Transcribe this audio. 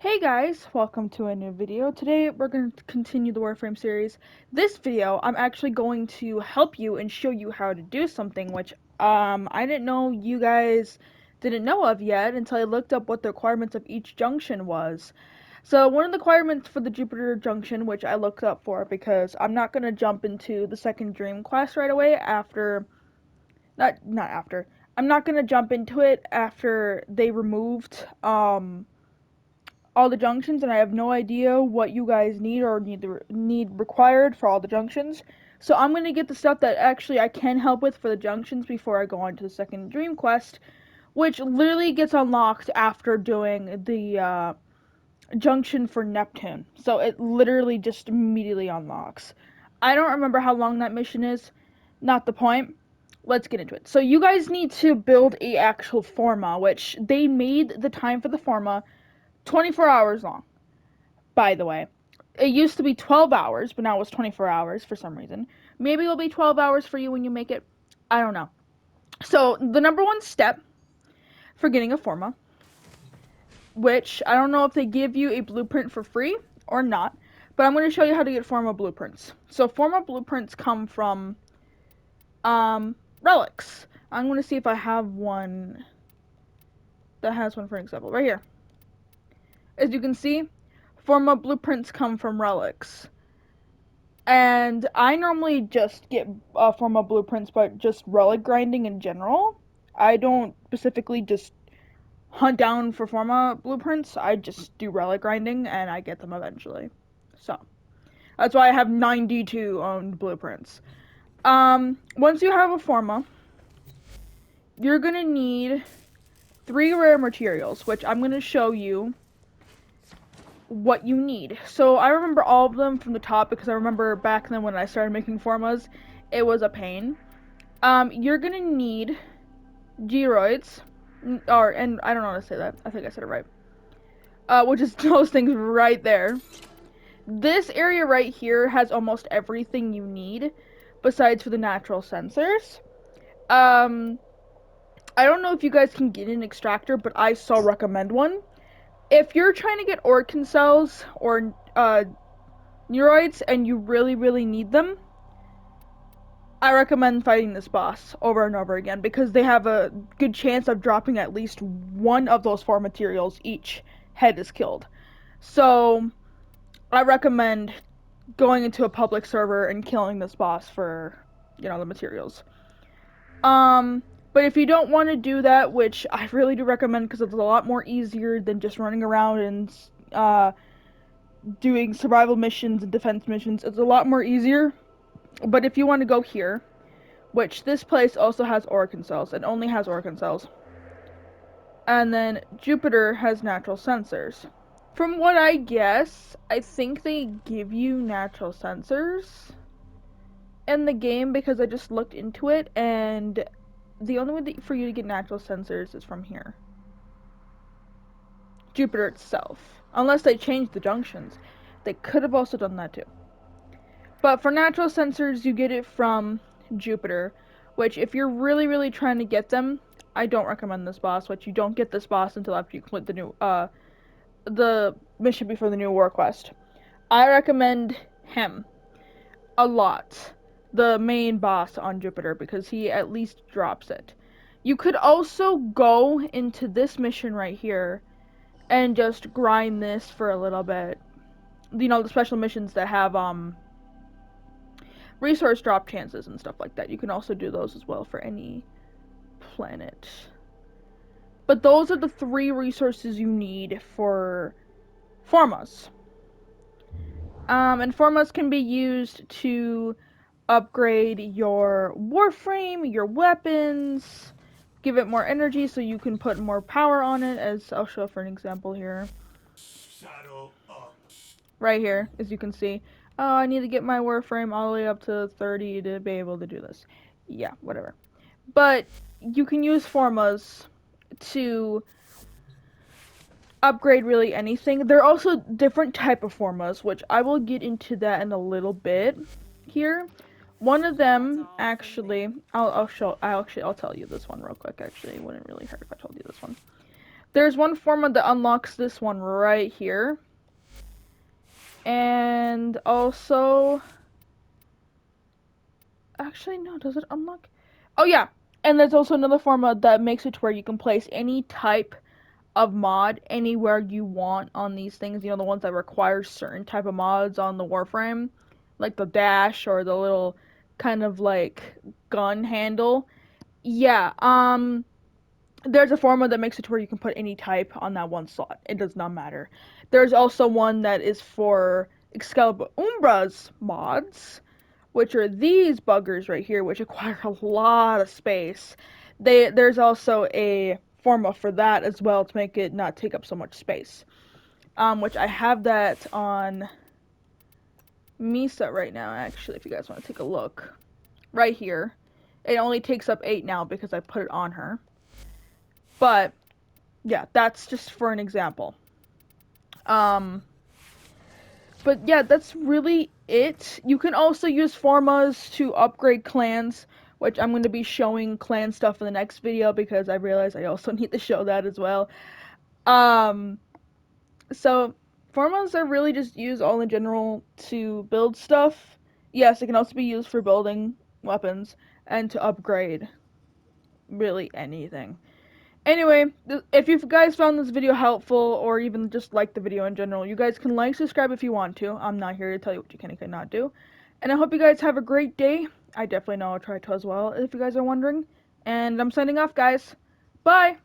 Hey guys, welcome to a new video. Today we're going to continue the Warframe series. This video, I'm actually going to help you and show you how to do something which I didn't know you guys didn't know of yet until I looked up what the requirements of each junction was. So one of the requirements for the Jupiter junction, which I looked up for because I'm not going to jump into the second dream quest right away after not after. I'm not going to jump into it after they removed all the junctions, and I have no idea what you guys need or need required for all the junctions. So I'm gonna get the stuff that actually I can help with for the junctions before I go on to the second dream quest, which literally gets unlocked after doing the junction for Neptune. So it literally just immediately unlocks. I don't remember how long that mission is. Not the point. Let's get into it. So you guys need to build a actual Forma, which they made the time for the Forma 24 hours long, by the way. It used to be 12 hours, but now it's 24 hours for some reason. Maybe it'll be 12 hours for you when you make it. I don't know. So, the number one step for getting a Forma, which I don't know if they give you a blueprint for free or not, but I'm going to show you how to get Forma blueprints. So, Forma blueprints come from relics. I'm going to see if I have one that has one, for example, right here. As you can see, Forma blueprints come from relics. And I normally just get Forma blueprints, but just relic grinding in general. I don't specifically just hunt down for Forma blueprints. I just do relic grinding, and I get them eventually. So that's why I have 92 owned blueprints. Once you have a Forma, you're gonna need 3 rare materials, which I'm gonna show you what you need. So I remember all of them from the top because I remember back then when I started making Formas, it was a pain. You're gonna need geroids, and I don't know how to say that. I think I said it right. Which is those things right there. This area right here has almost everything you need, besides for the natural sensors. I don't know if you guys can get an extractor, but I still recommend one. If you're trying to get orkin cells or neuroids and you really need them, I recommend fighting this boss over and over again because they have a good chance of dropping at least one of those 4 materials each head is killed. So I recommend going into a public server and killing this boss for, the materials. But if you don't want to do that, which I really do recommend because it's a lot more easier than just running around and doing survival missions and defense missions, it's a lot more easier. But if you want to go here, which this place also has orkin cells, it only has orkin cells. And then Jupiter has natural sensors. From what I guess, I think they give you natural sensors in the game because I just looked into it, and the only way for you to get natural sensors is from here. Jupiter itself. Unless they changed the junctions. They could have also done that too. But for natural sensors, you get it from Jupiter, which if you're really trying to get them, I don't recommend this boss, which you don't get this boss until after you complete the mission before the new war quest. I recommend him a lot, the main boss on Jupiter, because he at least drops it. You could also go into this mission right here and just grind this for a little bit. The special missions that have resource drop chances and stuff like that. You can also do those as well for any planet. But those are the 3 resources you need for Formas. And Formas can be used to upgrade your Warframe, your weapons, give it more energy so you can put more power on it, as I'll show for an example here. Saddle up. Right here, as you can see. Oh, I need to get my Warframe all the way up to 30 to be able to do this. Yeah, whatever. But you can use Formas to upgrade really anything. There are also different type of Formas, which I will get into that in a little bit here. One of them, actually, I'll tell you this one real quick. Actually, it wouldn't really hurt if I told you this one. there's one Forma that unlocks this one right here. And also, actually, no, does it unlock? Oh, yeah. And there's also another Forma that makes it to where you can place any type of mod anywhere you want on these things. You know, the ones that require certain type of mods on the Warframe, like the dash or the little kind of like gun handle. Yeah, there's a Forma that makes it to where you can put any type on that one slot. It does not matter. There's also one that is for Excalibur Umbra's mods, which are these buggers right here, which require a lot of space. There's also a Forma for that as well to make it not take up so much space. Which I have that on Misa right now, actually, if you guys want to take a look. Right here. It only takes up 8 now because I put it on her. But yeah, that's just for an example. Um, but yeah, that's really it. You can also use formas to upgrade clans, which I'm going to be showing clan stuff in the next video because I realize I also need to show that as well. Um, so formas are really just used all in general to build stuff. Yes, it can also be used for building weapons and to upgrade really anything. Anyway, if you guys found this video helpful or even just liked the video in general, you guys can like, subscribe if you want to. I'm not here to tell you what you can and cannot do. And I hope you guys have a great day. I definitely know I'll try to as well, if you guys are wondering. And I'm signing off, guys. Bye!